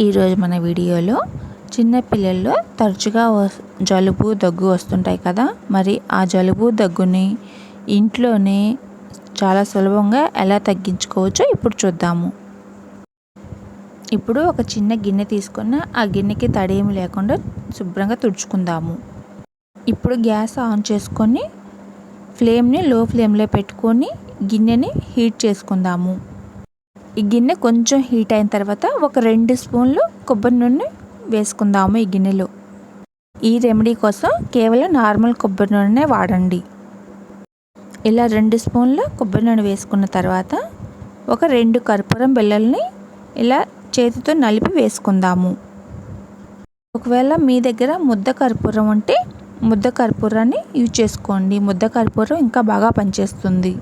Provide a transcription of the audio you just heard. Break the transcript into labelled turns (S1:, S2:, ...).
S1: ఈరోజు మన వీడియోలో చిన్న పిల్లల్లో తరచుగా జలుబు దగ్గు వస్తుంటాయి కదా, మరి ఆ జలుబు దగ్గుని ఇంట్లోనే చాలా సులభంగా ఎలా తగ్గించుకోవచ్చో ఇప్పుడు చూద్దాము. ఇప్పుడు ఒక చిన్న గిన్నె తీసుకున్న ఆ గిన్నెకి తడేమి లేకుండా శుభ్రంగా తుడుచుకుందాము. ఇప్పుడు గ్యాస్ ఆన్ చేసుకొని ఫ్లేమ్ని లో ఫ్లేమ్లో పెట్టుకొని గిన్నెని హీట్ చేసుకుందాము. ఈ గిన్నె కొంచెం హీట్ అయిన తర్వాత ఒక 2 స్పూన్లు కొబ్బరి నూనె వేసుకుందాము. ఈ గిన్నెలో ఈ రెమెడీ కోసం కేవలం నార్మల్ కొబ్బరి నూనె వాడండి. ఇలా 2 స్పూన్ల కొబ్బరి నూనె వేసుకున్న తర్వాత ఒక 2 కర్పూరం బిళ్ళల్ని ఇలా చేతితో నలిపి వేసుకుందాము. ఒకవేళ మీ దగ్గర ముద్ద కర్పూరం ఉంటే ముద్ద కర్పూరాన్ని యూజ్ చేసుకోండి. ముద్ద కర్పూరం ఇంకా బాగా పనిచేస్తుంది.